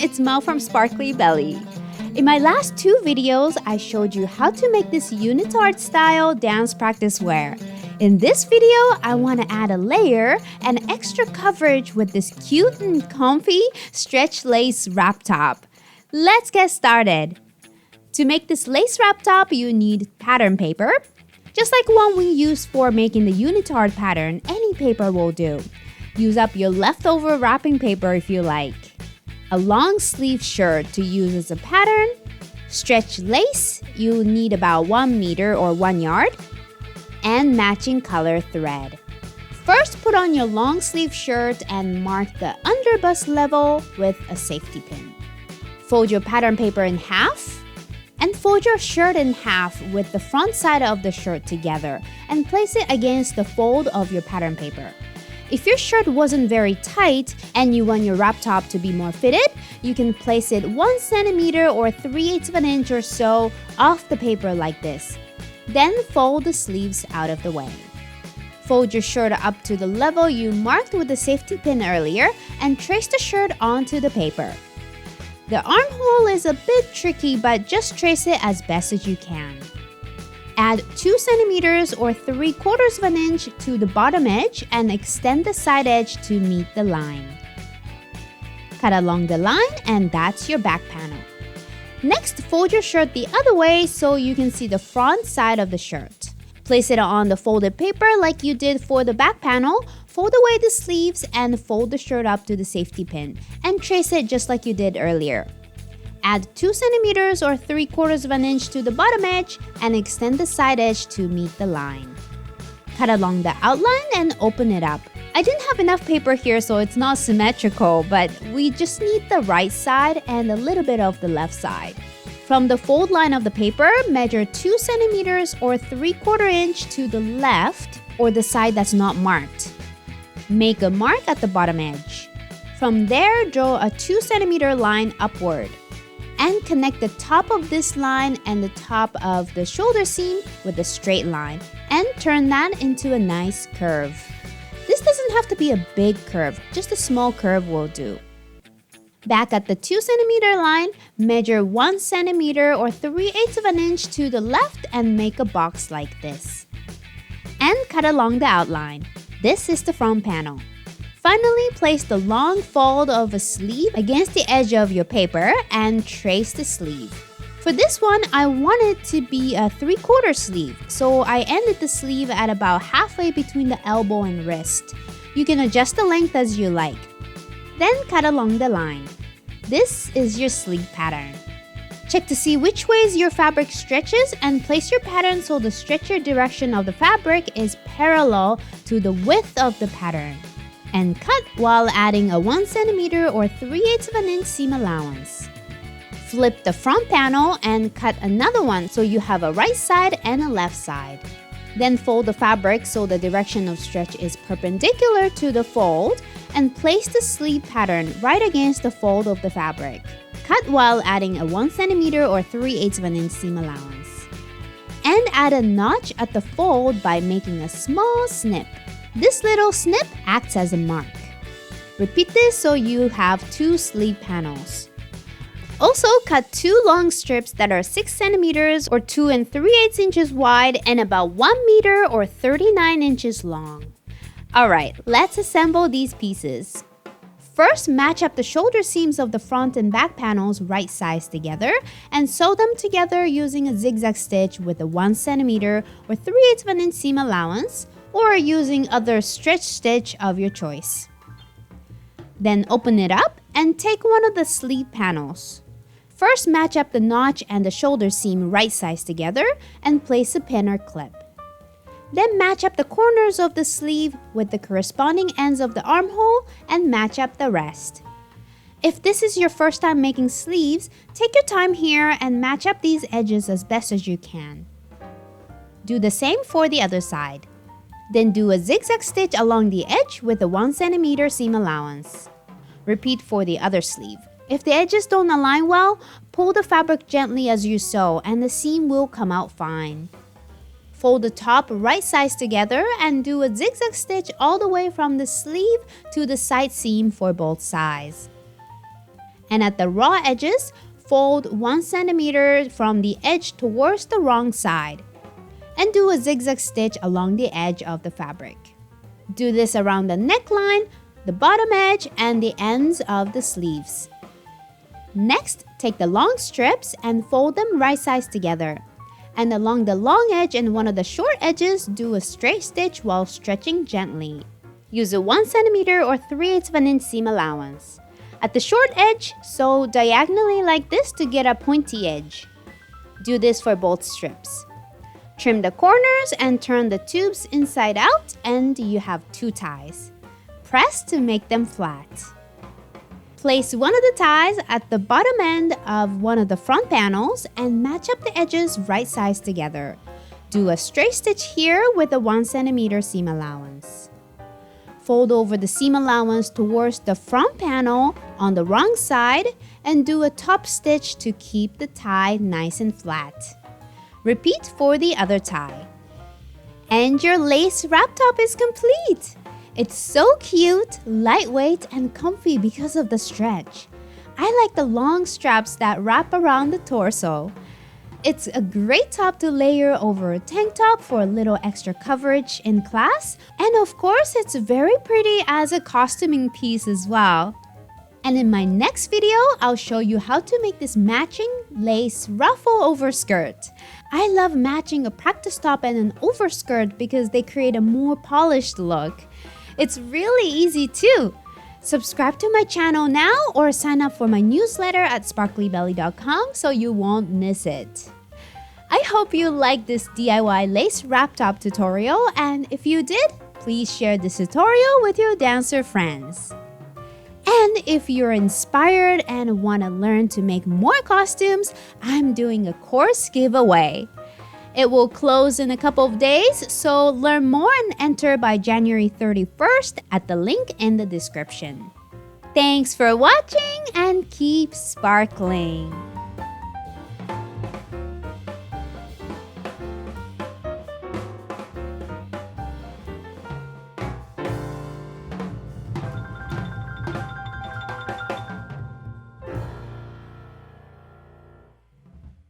it's Mel from Sparkly Belly. In my last two videos, I showed you how to make this unitard style dance practice wear. In this video, I want to add a layer and extra coverage with this cute and comfy stretch lace wrap top. Let's get started. To make this lace wrap top, you need pattern paper. Just like one we used for making the unitard pattern, any paper will do. Use up your leftover wrapping paper if you like. A long sleeve shirt to use as a pattern. Stretch lace, you need about 1 meter or 1 yard. And matching color thread. First, put on your long sleeve shirt and mark the underbust level with a safety pin. Fold your pattern paper in half. And fold your shirt in half with the front side of the shirt together and place it against the fold of your pattern paper. If your shirt wasn't very tight and you want your wrap top to be more fitted, you can place it 1 centimeter or 3/8 of an inch or so off the paper like this. Then fold the sleeves out of the way. Fold your shirt up to the level you marked with the safety pin earlier and trace the shirt onto the paper. The armhole is a bit tricky, but just trace it as best as you can. Add 2 centimeters or 3/4 of an inch to the bottom edge and extend the side edge to meet the line. Cut along the line and that's your back panel. Next, fold your shirt the other way so you can see the front side of the shirt. Place it on the folded paper like you did for the back panel. Fold away the sleeves and fold the shirt up to the safety pin and trace it just like you did earlier. Add 2 centimeters or 3/4 of an inch to the bottom edge and extend the side edge to meet the line. Cut along the outline and open it up. I didn't have enough paper here so it's not symmetrical, but we just need the right side and a little bit of the left side. From the fold line of the paper, measure 2 centimeters or 3/4 inch to the left or the side that's not marked. Make a mark at the bottom edge. From there, draw a 2 centimeter line upward. And connect the top of this line and the top of the shoulder seam with a straight line. And turn that into a nice curve. This doesn't have to be a big curve, just a small curve will do. Back at the 2 centimeter line, measure 1 centimeter or 3/8 of an inch to the left and make a box like this. And cut along the outline. This is the front panel. Finally, place the long fold of a sleeve against the edge of your paper and trace the sleeve. For this one, I want it to be a 3/4 sleeve, so I ended the sleeve at about halfway between the elbow and wrist. You can adjust the length as you like. Then cut along the line. This is your sleeve pattern. Check to see which ways your fabric stretches and place your pattern so the stretcher direction of the fabric is parallel to the width of the pattern. And cut while adding a 1 centimeter or 3/8 of an inch seam allowance. Flip the front panel and cut another one so you have a right side and a left side. Then fold the fabric so the direction of stretch is perpendicular to the fold and place the sleeve pattern right against the fold of the fabric. Cut while adding a 1 centimeter or 3/8 of an inch seam allowance. And add a notch at the fold by making a small snip. This little snip acts as a mark. Repeat this so you have 2 sleeve panels. Also, cut 2 long strips that are 6 centimeters or 2 3/8 inches wide and about 1 meter or 39 inches long. Alright, let's assemble these pieces. First, match up the shoulder seams of the front and back panels right size together and sew them together using a zigzag stitch with a 1 centimeter or 3/8 of an inch seam allowance or using other stretch stitch of your choice. Then open it up and take one of the sleeve panels. First, match up the notch and the shoulder seam right size together and place a pin or clip. Then match up the corners of the sleeve with the corresponding ends of the armhole and match up the rest. If this is your first time making sleeves, take your time here and match up these edges as best as you can. Do the same for the other side. Then do a zigzag stitch along the edge with a 1 centimeter seam allowance. Repeat for the other sleeve. If the edges don't align well, pull the fabric gently as you sew and the seam will come out fine. Fold the top right sides together and do a zigzag stitch all the way from the sleeve to the side seam for both sides. And at the raw edges, fold 1 centimeter from the edge towards the wrong side. And do a zigzag stitch along the edge of the fabric. Do this around the neckline, the bottom edge, and the ends of the sleeves. Next, take the long strips and fold them right sides together. And along the long edge and one of the short edges, do a straight stitch while stretching gently. Use a 1 centimeter or 3/8 of an inch seam allowance. At the short edge, sew diagonally like this to get a pointy edge. Do this for both strips. Trim the corners and turn the tubes inside out, and you have 2 ties. Press to make them flat. Place one of the ties at the bottom end of one of the front panels and match up the edges right sides together. Do a straight stitch here with a 1 centimeter seam allowance. Fold over the seam allowance towards the front panel on the wrong side and do a top stitch to keep the tie nice and flat. Repeat for the other tie. And your lace wrap top is complete! It's so cute, lightweight, and comfy because of the stretch. I like the long straps that wrap around the torso. It's a great top to layer over a tank top for a little extra coverage in class. And of course, it's very pretty as a costuming piece as well. And in my next video, I'll show you how to make this matching lace ruffle overskirt. I love matching a practice top and an overskirt because they create a more polished look. It's really easy too. Subscribe to my channel now or sign up for my newsletter at sparklybelly.com so you won't miss it. I hope you liked this DIY lace wrap top tutorial, and if you did, please share this tutorial with your dancer friends. And if you're inspired and want to learn to make more costumes, I'm doing a course giveaway. It will close in a couple of days, so learn more and enter by January 31st at the link in the description. Thanks for watching and keep sparkling!